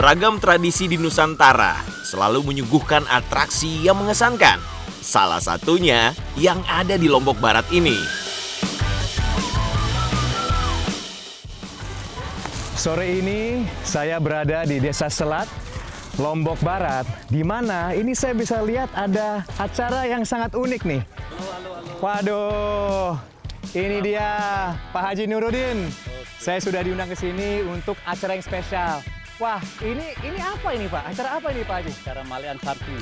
Beragam tradisi di Nusantara selalu menyuguhkan atraksi yang mengesankan. Salah satunya yang ada di Lombok Barat ini. Sore ini saya berada di Desa Selat, Lombok Barat, di mana ini saya bisa lihat ada acara yang sangat unik nih. Waduh, ini dia Pak Haji Nurudin. Saya sudah diundang ke sini untuk acara yang spesial. Wah, ini apa ini Pak? Acara apa ini Pak Haji? Acara Malean Sapi.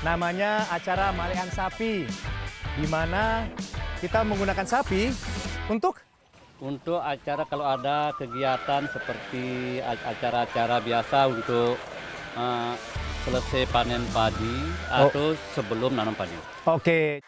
Namanya acara Malean Sapi, di mana kita menggunakan sapi untuk Acara kalau ada kegiatan seperti acara-acara biasa untuk selesai panen padi atau sebelum nanam padi. Oke.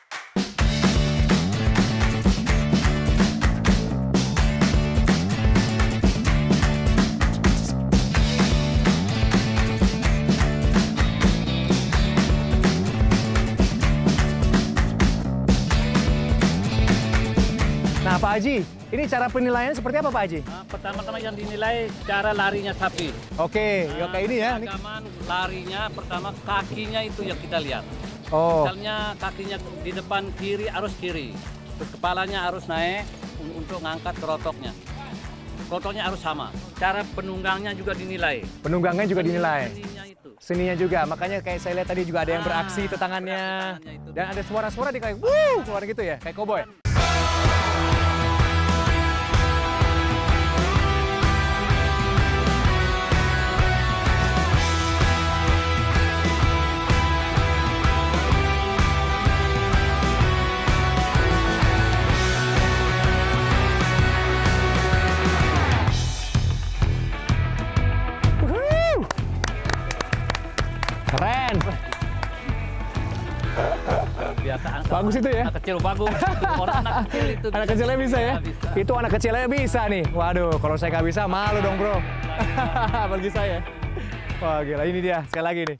Nah Pak Haji, ini cara penilaian seperti apa Pak Haji? Pertama-tama yang dinilai cara larinya sapi. Oke, kayak ini ya. Ragaman larinya pertama kakinya itu yang kita lihat. Oh, Misalnya kakinya di depan kiri arus kiri, terus kepalanya harus naik untuk ngangkat kerotoknya. Kerotoknya harus sama. Cara penunggangnya juga dinilai. penunggangnya juga dinilai. Seninya itu. Seninya juga, makanya kayak saya lihat tadi juga ada yang beraksi itu tangannya. tangannya itu. Dan ada suara-suara di kayak wuh, keluar gitu ya, kayak koboi. Keren. Biasa Bagus itu ya? anak kecil bagus. Orang anak kecil itu. Anak kecilnya bisa ya? Bisa. Itu anak kecilnya bisa nih. Waduh, kalau saya nggak bisa, malu dong bro. Bagi saya. Wah gila, ini dia. Sekali lagi nih.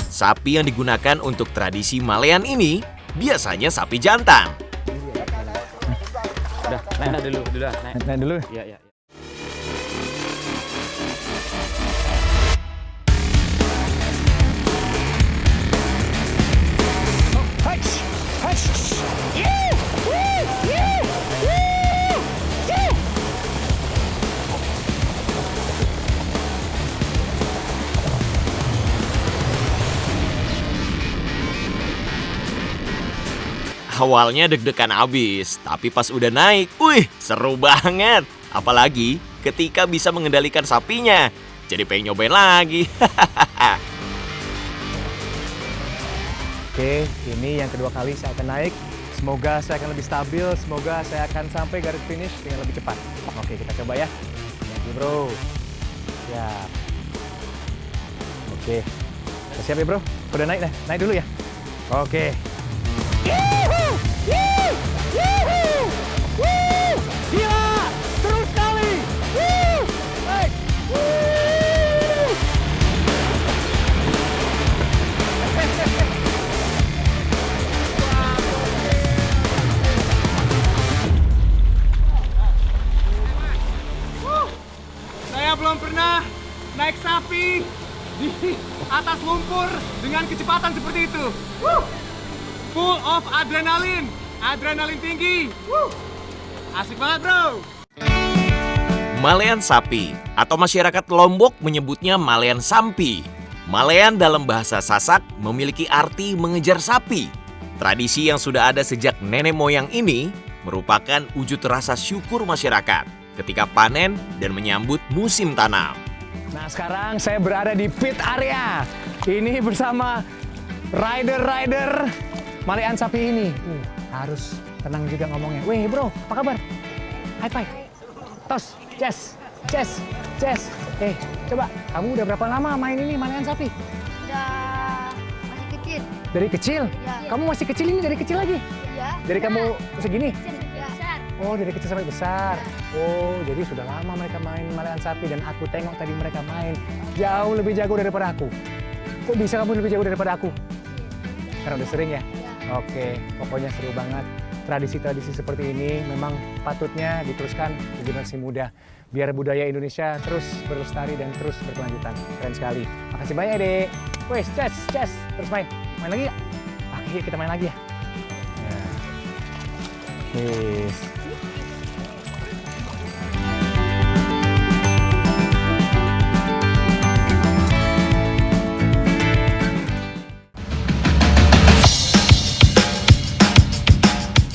Sapi yang digunakan untuk tradisi Malean ini biasanya sapi jantan. Udah, naik dulu, naik. Nah dulu. Iya, iya. Awalnya deg-degan abis, tapi pas udah naik, wih seru banget. Apalagi ketika bisa mengendalikan sapinya. Jadi pengen nyobain lagi. Oke, ini yang kedua kali saya akan naik. Semoga saya akan lebih stabil, semoga saya akan sampai garis finish dengan lebih cepat. Oke, kita coba ya. Thank you bro. Ya. Oke. Udah siap ya bro? Udah naik dah, naik dulu ya. Oke. Gila! Seru sekali! Baik! Saya belum pernah naik sapi di atas lumpur dengan kecepatan seperti itu. Full of adrenalin, adrenalin tinggi. Asik banget bro. Malean sapi atau masyarakat Lombok menyebutnya Malean Sampi. Malean dalam bahasa Sasak memiliki arti mengejar sapi. Tradisi yang sudah ada sejak nenek moyang ini merupakan wujud rasa syukur masyarakat ketika panen dan menyambut musim tanam. Nah sekarang saya berada di pit area. Ini bersama rider-rider Malean sapi ini. Harus tenang juga ngomongnya. Weh bro, apa kabar? High five. Tos, Jess. Coba, kamu udah berapa lama main ini Malean sapi? Udah masih kecil. Dari kecil? Ya. Kamu masih kecil ini dari kecil lagi? Ya. Dari kamu segini? Ya. Besar. Oh, dari kecil sampai besar. Oh, jadi sudah lama mereka main Malean sapi dan aku tengok tadi mereka main jauh lebih jago daripada aku. Kok bisa kamu lebih jago daripada aku? Karena udah sering ya? Oke, pokoknya seru banget. Tradisi-tradisi seperti ini memang patutnya diteruskan di generasi muda. Biar budaya Indonesia terus berlestari dan terus berkelanjutan. Keren sekali. Makasih banyak, Dek. Wes, Ces. Terus main. Main lagi ya? Ayo kita main lagi ya. Nah. Wes.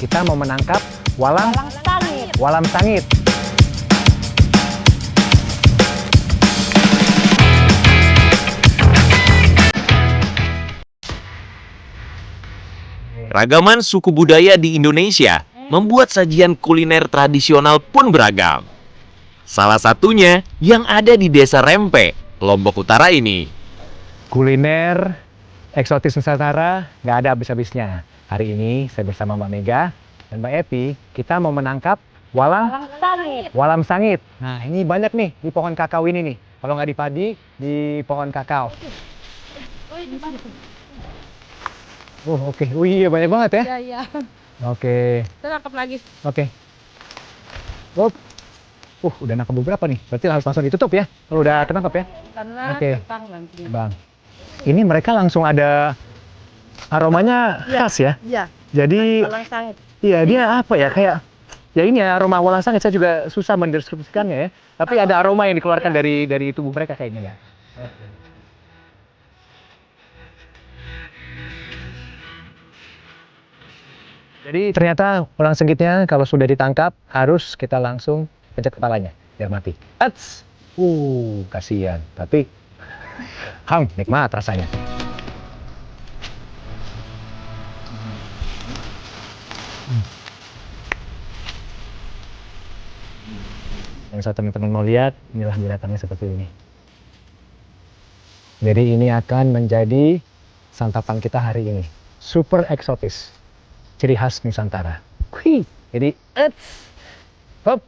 Kita mau menangkap walang Sangit. walam sangit. Ragaman suku budaya di Indonesia membuat sajian kuliner tradisional pun beragam. Salah satunya yang ada di Desa Rempe, Lombok Utara ini. Kuliner eksotis Nusantara nggak ada habis-habisnya. Hari ini saya bersama Mbak Mega dan Mbak Epi, kita mau menangkap Sangit. walam sangit. Nah, ini banyak nih di pohon kakao ini nih. Kalau nggak di padi, di pohon kakao. Oh, oke. Oh iya, banyak banget ya. Iya. Oke. Kita tangkap lagi. Oke. Up. Udah nangkap beberapa nih. Berarti harus langsung ditutup ya. Kalau udah ketangkap ya. Karena Oke. ketang nanti. Bang. Ini mereka langsung ada aromanya khas ya. Iya. Jadi Walang sangit. iya dia apa ya kayak ya ini ya aroma walang sangit saya juga susah mendeskripsikannya ya. Tapi ada aroma yang dikeluarkan dari tubuh mereka kayaknya ya. Jadi ternyata walang sangitnya kalau sudah ditangkap harus kita langsung pencet kepalanya biar mati. Ats. Kasihan. Tapi nikmat rasanya. Yang saat teman-teman mau lihat, inilah binatangnya seperti ini. Jadi ini akan menjadi santapan kita hari ini. Super eksotis. Ciri khas Nusantara. Wih, jadi hop.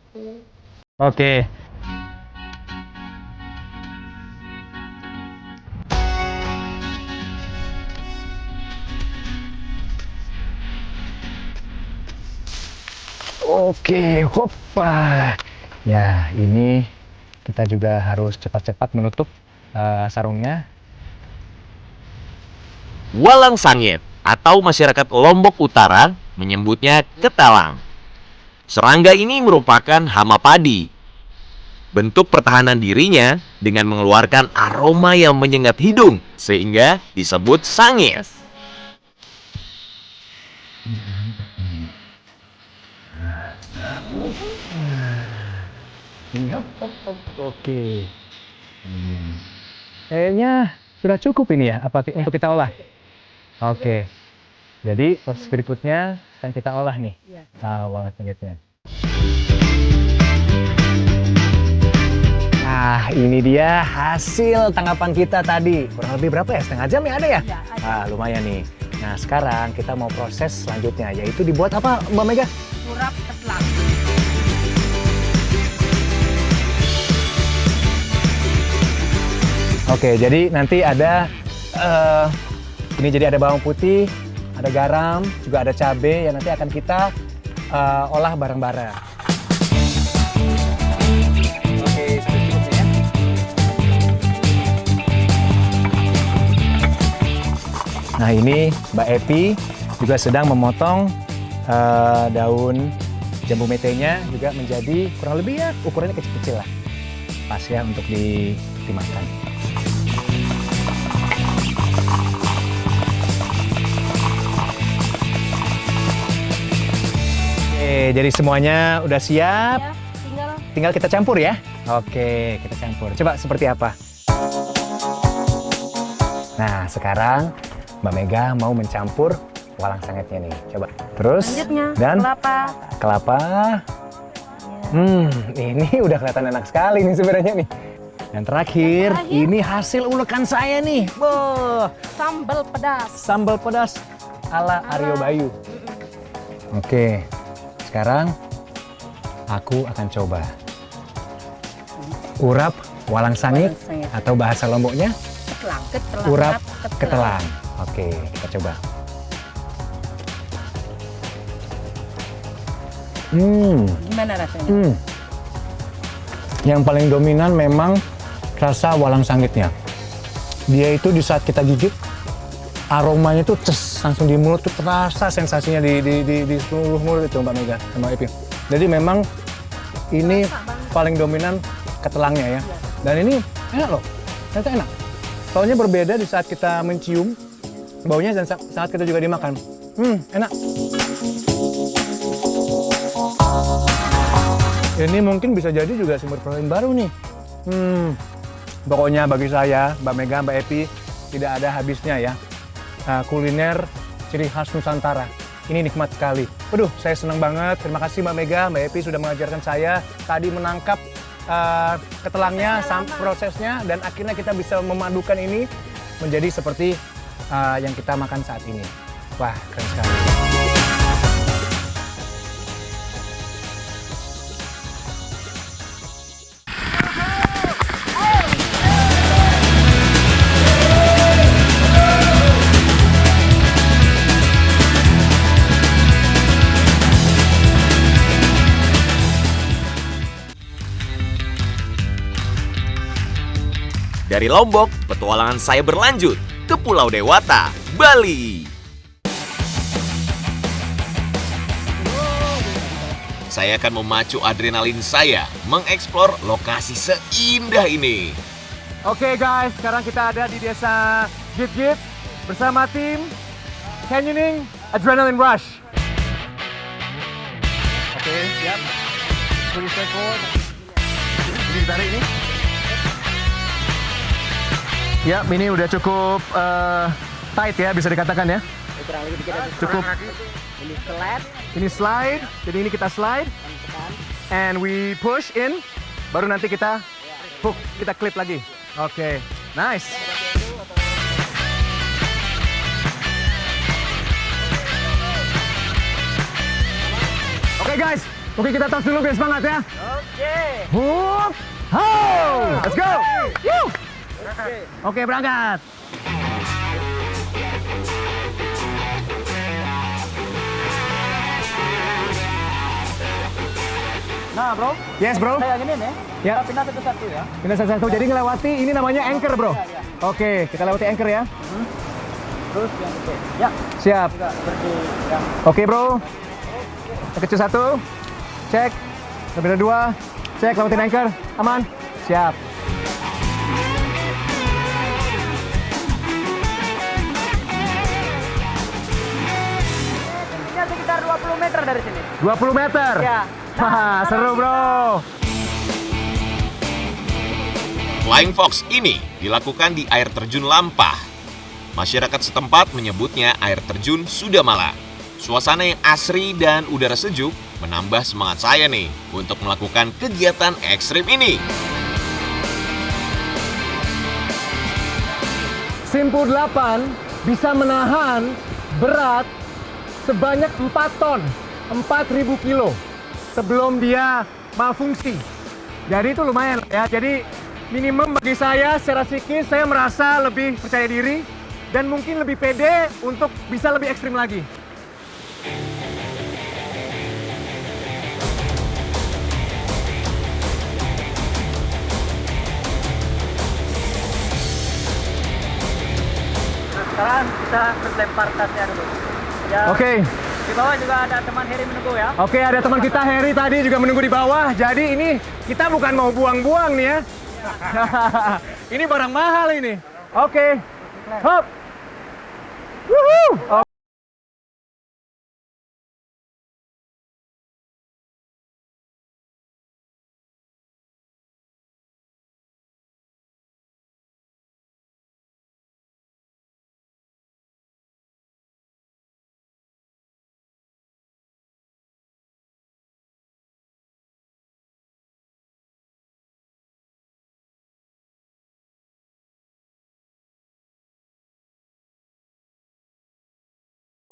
Oke. Oke, hoppa. Ya, ini kita juga harus cepat-cepat menutup sarungnya. Walang sangit atau masyarakat Lombok Utara menyebutnya ketalang. Serangga ini merupakan hama padi. Bentuk pertahanan dirinya dengan mengeluarkan aroma yang menyengat hidung sehingga disebut sangit. Oke. Kayaknya sudah cukup ini ya untuk kita olah. Oke. Jadi proses berikutnya akan kita olah nih. Walang sangitnya. Nah, ini dia hasil tangkapan kita tadi. Kurang lebih berapa ya? Setengah jam ya ada ya? Lumayan nih. Nah, sekarang kita mau proses selanjutnya, yaitu dibuat apa, Mbak Mega? Urap ketlang. Oke, jadi nanti ada ini jadi ada bawang putih, ada garam, juga ada cabai yang nanti akan kita olah bareng-bareng. Oke, sudah cukup ya. Nah, ini Mbak Epi juga sedang memotong daun jambu metenya juga menjadi kurang lebih ya ukurannya kecil-kecil lah. Pas ya untuk dimakan. Oke, jadi semuanya udah siap. Ya, Tinggal kita campur ya. Oke, kita campur. Coba seperti apa? Nah, sekarang Mbak Mega mau mencampur walang sangitnya nih. Coba. Terus Selanjutnya dan kelapa. Ini udah kelihatan enak sekali nih sebenarnya nih. Dan terakhir, ini hasil ulekan saya nih. Boh, Sambal pedas. sambal pedas ala Aryo Bayu. Oke, sekarang aku akan coba urap walang sangit atau bahasa Lomboknya Ketlang. urap ketelang. Oke, kita coba. Gimana rasanya? Yang paling dominan memang rasa walang sangitnya. Dia itu di saat kita gigit, aromanya tuh langsung di mulut tuh terasa sensasinya di seluruh mulut itu Mbak Mega sama Epi. Jadi memang ini paling dominan ketelangnya ya. Dan ini enak loh, ternyata enak. Soalnya berbeda di saat kita mencium baunya dan saat kita juga dimakan. Enak. Ini mungkin bisa jadi juga sumber protein baru nih. Pokoknya bagi saya, Mbak Mega, Mbak Epi, tidak ada habisnya ya. Kuliner ciri khas Nusantara. Ini nikmat sekali. Waduh, saya senang banget. Terima kasih Mbak Mega, Mbak Epi sudah mengajarkan saya tadi menangkap ketelangnya, prosesnya, dan akhirnya kita bisa memadukan ini menjadi seperti yang kita makan saat ini. Wah, keren sekali. Dari Lombok, petualangan saya berlanjut ke Pulau Dewata, Bali. Saya akan memacu adrenalin saya mengeksplor lokasi seindah ini. Oke guys, sekarang kita ada di desa Git-Git bersama tim Canyoning Adrenaline Rush. Oke, siap. Fully straight forward. Ini ditarik ini. Ya, ini udah cukup tight ya, bisa dikatakan ya. Cukup. Ini slide, jadi ini kita slide. And we push in, baru nanti kita hook, kita clip lagi. Oke, nice. Oke guys, mungkin kita tos dulu biar semangat ya. Oke. Hook, ho, let's go. Woo. Oke, berangkat. Nah bro, Yes bro. kayak gini nih, Ya. kita pindah satu-satu ya. Pindah satu-satu. Jadi ngelewati ini namanya anchor bro. Oke, kita lewati anchor ya. Terus yang itu. Ya, Siap. juga seperti yang Oke bro. Yang kecil satu. Cek. Lebih dari dua. Cek, lewatin anchor. Aman. Siap. ini sekitar 20 meter dari sini. 20 meter. Ya. Wah, seru bro. Flying Fox ini dilakukan di air terjun Lampah. Masyarakat setempat menyebutnya air terjun Sudamala. Suasana yang asri dan udara sejuk menambah semangat saya nih untuk melakukan kegiatan ekstrim ini. Simpu 8 bisa menahan berat sebanyak 4 ton, 4.000 kilo sebelum dia malfungsi. Jadi itu lumayan ya. Jadi minimum bagi saya secara psikis saya merasa lebih percaya diri dan mungkin lebih pede untuk bisa lebih ekstrim lagi. Sekarang kita berlempar tasnya dulu. Ya. Oke. Di bawah juga ada teman Heri menunggu ya. Oke, ada teman kita Heri tadi juga menunggu di bawah. Jadi ini kita bukan mau buang-buang nih ya. Ini barang mahal ini. Oke. Hop. Woohoo.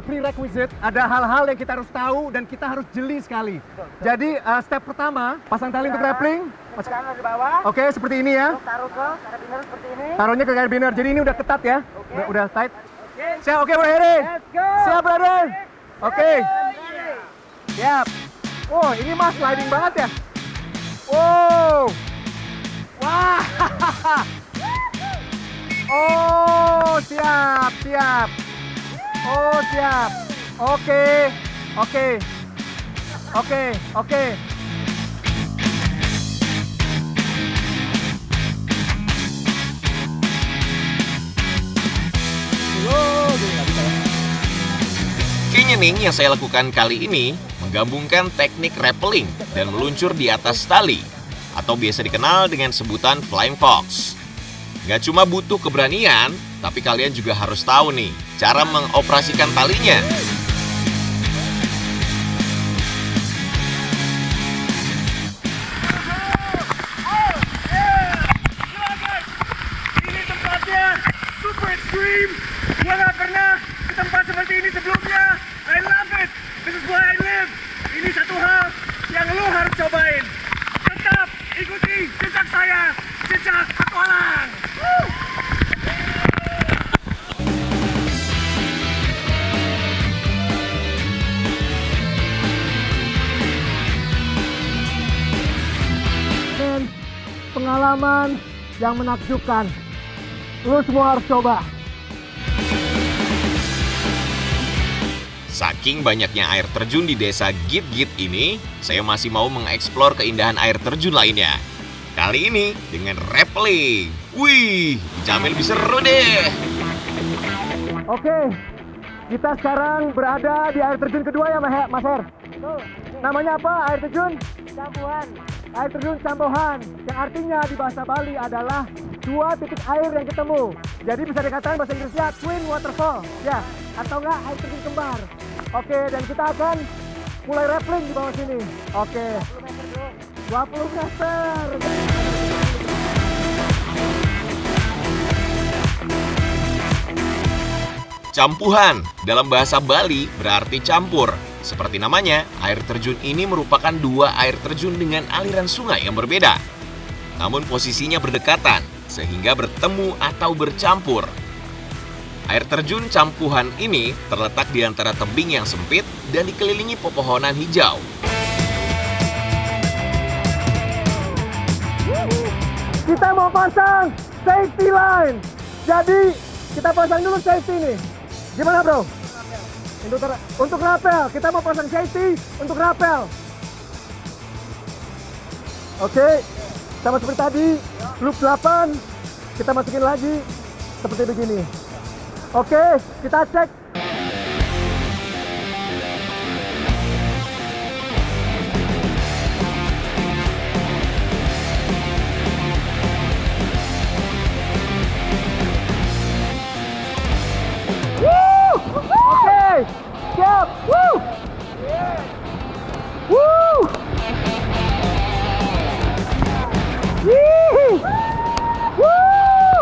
Prerequisite, ada hal-hal yang kita harus tahu dan kita harus jeli sekali. Jadi step pertama, pasang tali untuk grappling. Sekarang di bawah. Oke, seperti ini ya. Taruh ke karabiner seperti ini. Taruhnya ke karabiner. Jadi ini udah ketat ya. Udah tight. Siap, oke Bro Heri. Let's go. Siap, brother. Oke. Siap. Oh, ini mah sliding banget ya. Wow. Wah. Oh, siap, siap. Oh, siap. Oke. Oke. Oke, oke. Canyoning yang saya lakukan kali ini menggabungkan teknik rappelling dan meluncur di atas tali, atau biasa dikenal dengan sebutan flying fox. Nggak cuma butuh keberanian, tapi kalian juga harus tahu nih cara mengoperasikan talinya. Ini tempatnya super extreme. Gua nggak pernah ke tempat seperti ini sebelumnya. I love it. This is where I live. Ini satu hal yang lu harus cobain. Tetap ikuti jejak saya, jejak petualang. Woo! Dan pengalaman yang menakjubkan. Lu semua harus coba. Saking banyaknya air terjun di desa Git-Git ini, saya masih mau mengeksplor keindahan air terjun lainnya. Kali ini dengan rappelling. Wih, dijamin lebih seru deh. Oke, kita sekarang berada di air terjun kedua ya Mas Her? Namanya apa air terjun? Campuhan. Air terjun Campuhan, yang artinya di bahasa Bali adalah dua titik air yang ketemu. Jadi bisa dikatakan bahasa Inggrisnya twin waterfall, ya, atau enggak air terjun kembar. Oke, dan kita akan mulai rappelling di bawah sini. Oke. 20 meter. Campuhan dalam bahasa Bali berarti campur. Seperti namanya, air terjun ini merupakan dua air terjun dengan aliran sungai yang berbeda. Namun posisinya berdekatan, sehingga bertemu atau bercampur. Air terjun Campuhan ini terletak di antara tebing yang sempit dan dikelilingi pepohonan hijau. Kita mau pasang safety line. Jadi kita pasang dulu safety nih. Gimana bro? Untuk rappel, kita mau pasang safety untuk rappel. Oke, sama seperti tadi, loop 8, kita masukin lagi seperti begini. Oke, kita cek. Oke, siap. Woo! Woo! Yee! Woo!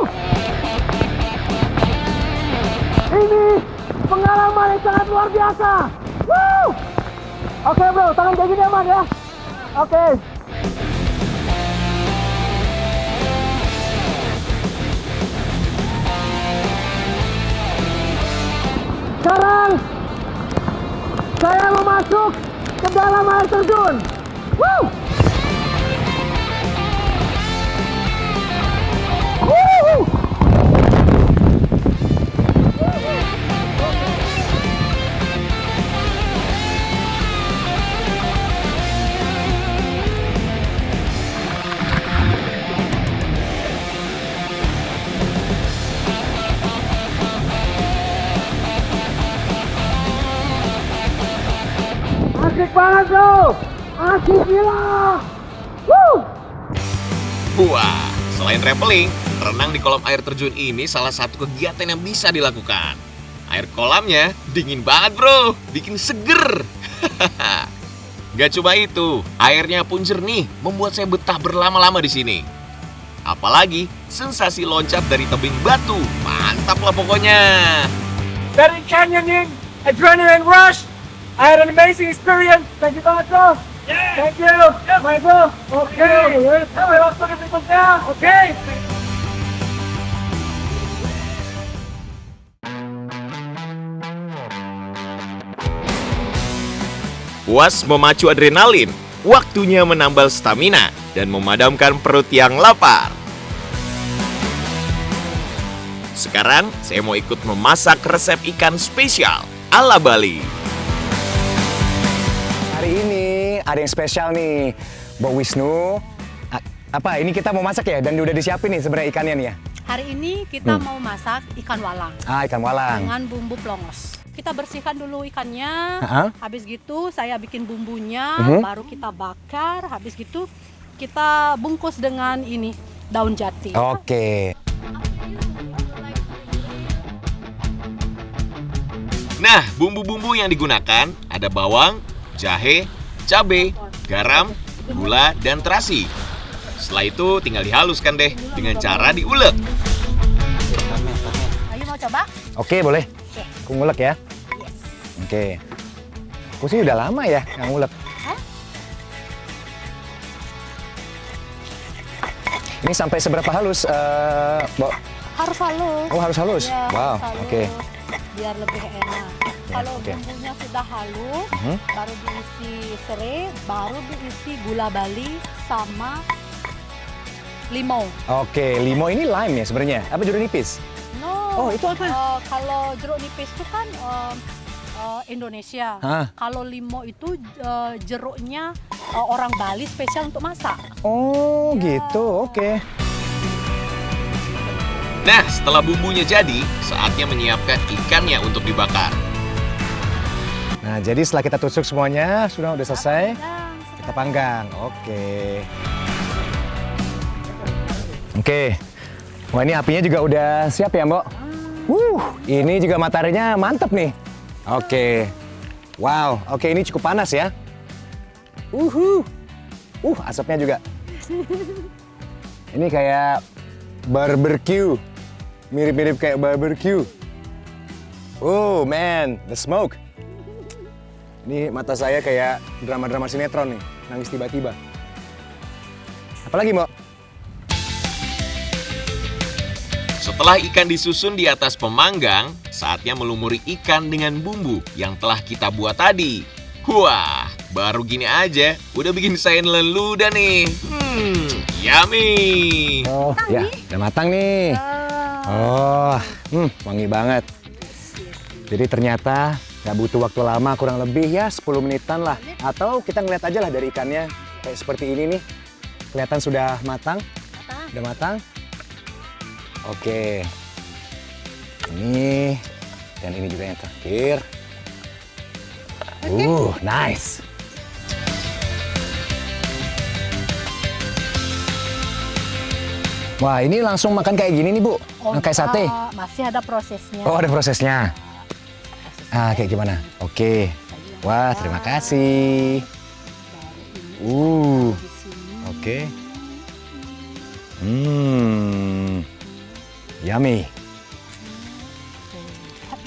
Ini pengalaman yang sangat luar biasa. Woo! Oke bro, tangan kayak gini aman ya. Oke. Sekarang saya mau masuk ke dalam air terjun. Woo! Woo! Asik banget bro, asik gila. Woo! Wah, selain rappelling, renang di kolam air terjun ini salah satu kegiatan yang bisa dilakukan. Air kolamnya dingin banget bro, bikin seger. Gak cuma itu, airnya pun jernih, membuat saya betah berlama-lama di sini. Apalagi sensasi loncat dari tebing batu, mantap lah pokoknya. Dari canyoning, adrenaline rush. I had an amazing experience. Thank you banget bro. Yeah. Thank you. Yeah. My bro. Okay. Sampai waktu berikutnya. Okay. Puas memacu adrenalin, waktunya menambal stamina dan memadamkan perut yang lapar. Sekarang saya mau ikut memasak resep ikan spesial ala Bali. Hari ini ada yang spesial nih, Mbak Wisnu. Apa ini kita mau masak ya? Dan udah disiapin nih sebenarnya ikannya nih ya? Hari ini kita mau masak ikan walang Ikan walang. dengan bumbu plongos. Kita bersihkan dulu ikannya, habis gitu saya bikin bumbunya, baru kita bakar, habis gitu kita bungkus dengan ini, daun jati. Oke. Nah, bumbu-bumbu yang digunakan ada bawang, jahe, cabai, garam, gula, dan terasi. Setelah itu tinggal dihaluskan deh dengan cara diulek. Ayo mau coba? Oke, boleh. Oke. Aku ngulek ya. Yes. Oke. Aku sih udah lama ya nggak ngulek. Ini sampai seberapa halus, Mbak? Harus halus. Oh, harus halus? Ya, Wow, harus halus, oke. biar lebih enak. Kalau oke. bumbunya sudah halus, baru diisi serai, baru diisi gula Bali sama limau. Oke, limau ini lime ya sebenarnya? Apa jeruk nipis? No. Oh, itu apa? Kalau jeruk nipis itu kan Indonesia. Hah? Kalau limau itu jeruknya orang Bali spesial untuk masak. Oh, gitu. Oke. Nah, setelah bumbunya jadi, saatnya menyiapkan ikannya untuk dibakar. Nah, jadi setelah kita tusuk semuanya, sudah selesai. Dan Kita panggang. Oke. Oke. Wah, ini apinya juga udah siap ya, Mbok? Ini juga mataharinya mantep nih. Oke. Wow, oke ini cukup panas ya. Asapnya juga. Ini kayak barbecue. Mirip-mirip kayak barbecue. Oh, man, the smoke. Ini mata saya kayak drama-drama sinetron nih, nangis tiba-tiba. Apalagi, Mbok? Setelah ikan disusun di atas pemanggang, saatnya melumuri ikan dengan bumbu yang telah kita buat tadi. Wah, baru gini aja udah bikin saya nelen ludah nih. Yummy. Oh, ya, udah matang nih. Oh, wangi banget. Jadi ternyata nggak butuh waktu lama, kurang lebih ya 10 menitan lah. Atau kita ngeliat aja lah dari ikannya, kayak seperti ini nih. Kelihatan sudah matang. Udah matang. Oke. Ini, dan ini juga yang terakhir. Nice. Wah, ini langsung makan kayak gini nih, Bu? Kayak sate? Masih ada prosesnya. Oh, ada prosesnya. Kayak gimana? Oke. Wah, terima kasih. Oke. Yummy.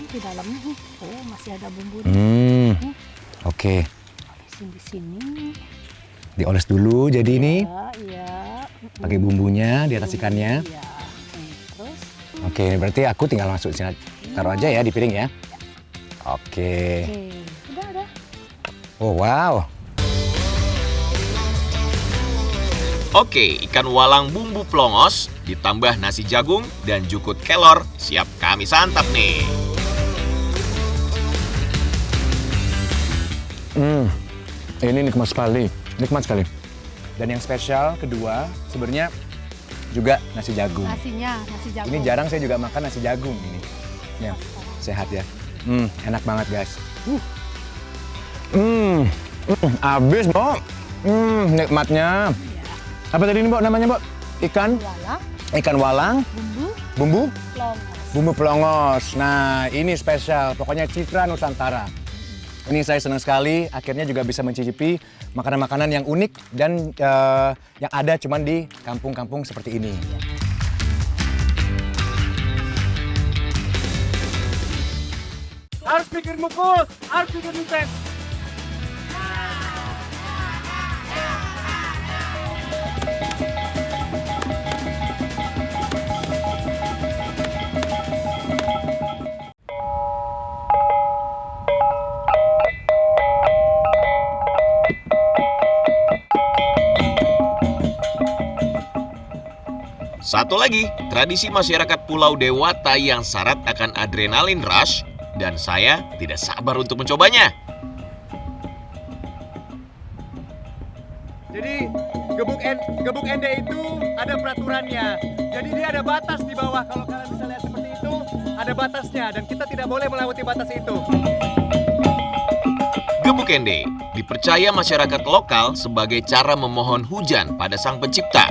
Di dalamnya nih, masih ada bumbu. Oke. Olesin di sini. Dioles dulu, jadi ini Iya. pakai bumbunya di atas ikannya. Iya. Terus Oke, berarti aku tinggal masuk sini. Taruh aja ya di piring ya. Oke. udah. Oh, wow. Oke, ikan walang bumbu plongos ditambah nasi jagung dan jukut kelor siap kami santap nih. Ini nikmat sekali. Dan yang spesial kedua sebenarnya juga nasi jagung. nasi jagung. Ini jarang saya juga makan nasi jagung ini. Ya, sehat ya. Enak banget guys. Abis, Mbok. Nikmatnya. Apa tadi ini, Mbok, namanya, Mbok? Ikan walang, bumbu Plongos. pelongos. Nah, ini spesial. Pokoknya citra Nusantara. Ini saya senang sekali. Akhirnya juga bisa mencicipi makanan-makanan yang unik dan yang ada cuman di kampung-kampung seperti ini. Harus pikir mukul, harus pikir nipet. Satu lagi, tradisi masyarakat Pulau Dewata yang syarat akan adrenalin rush, dan saya tidak sabar untuk mencobanya. Jadi gebuk ende itu ada peraturannya. Jadi dia ada batas di bawah. Kalau kalian bisa lihat seperti itu, ada batasnya dan kita tidak boleh melewati batas itu. Gebuk ende dipercaya masyarakat lokal sebagai cara memohon hujan pada Sang Pencipta.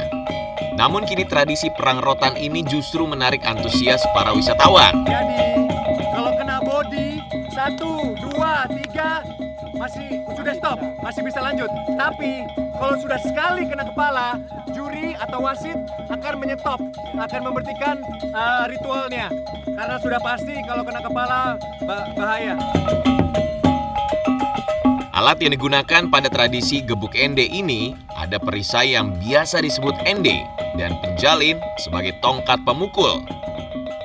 Namun kini tradisi perang rotan ini justru menarik antusias para wisatawan. Jadi kalau kena body 1, 2, 3 masih sudah stop, masih bisa lanjut. Tapi kalau sudah sekali kena kepala, juri atau wasit akan menyetop, akan memberhentikan ritualnya. Karena sudah pasti kalau kena kepala bahaya. Alat yang digunakan pada tradisi gebuk ende ini ada perisai yang biasa disebut ende dan penjalin sebagai tongkat pemukul.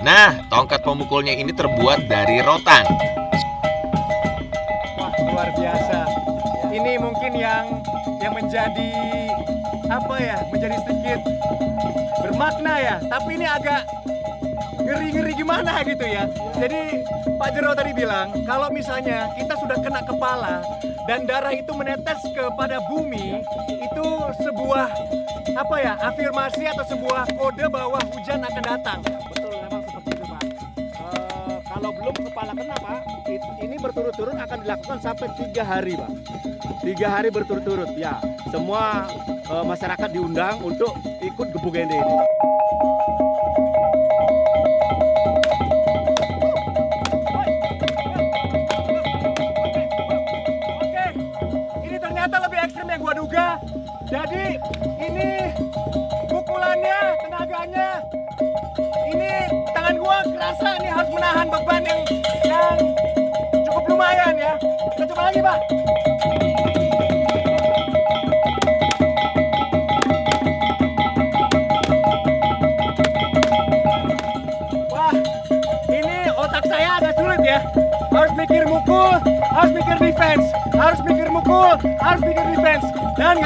Nah, tongkat pemukulnya ini terbuat dari rotan. Wah, luar biasa. Ini mungkin yang menjadi menjadi sedikit bermakna ya. Tapi ini agak ngeri-ngeri gimana gitu ya. Jadi Pak Jero tadi bilang kalau misalnya kita sudah kena kepala dan darah itu menetes kepada bumi, itu sebuah afirmasi atau sebuah kode bahwa hujan akan datang. Betul, memang seperti itu, Pak. Kalau belum kepala kena, Pak, ini berturut-turut akan dilakukan sampai 3 hari, Pak. 3 hari berturut-turut, ya. Semua masyarakat diundang untuk ikut gebuk ende ini. Oke, ini ternyata lebih ekstrim yang gua duga. Jadi ini pukulannya, tenaganya, ini tangan gua kerasa ini harus menahan beban yang cukup lumayan ya. Kita coba lagi, Pak. Wah, ini otak saya agak sulit ya. Harus mikir mukul, harus mikir defense, harus mikir mukul, harus mikir defense. Dan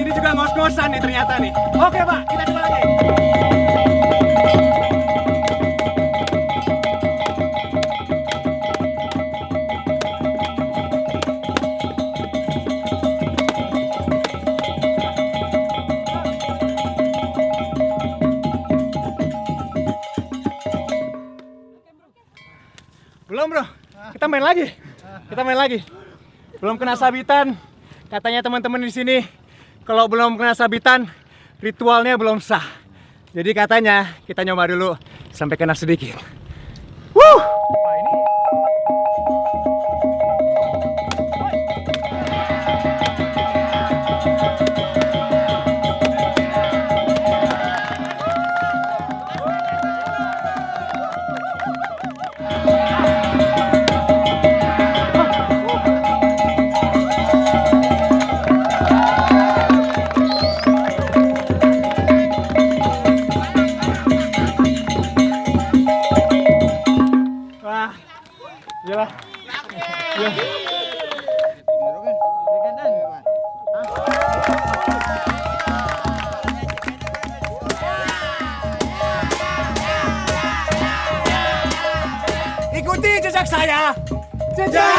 ini juga ngos-ngosan nih ternyata nih. Oke, Pak, kita coba lagi. Belum, Bro. Kita main lagi. Kita main lagi. Belum kena sabitan. Katanya teman-teman di sini kalau belum kena sabitan, ritualnya belum sah. Jadi katanya kita nyoba dulu sampai kena sedikit. Wuh! Wah, ini wah, gila. Ya. Ikuti jejak saya. Jejak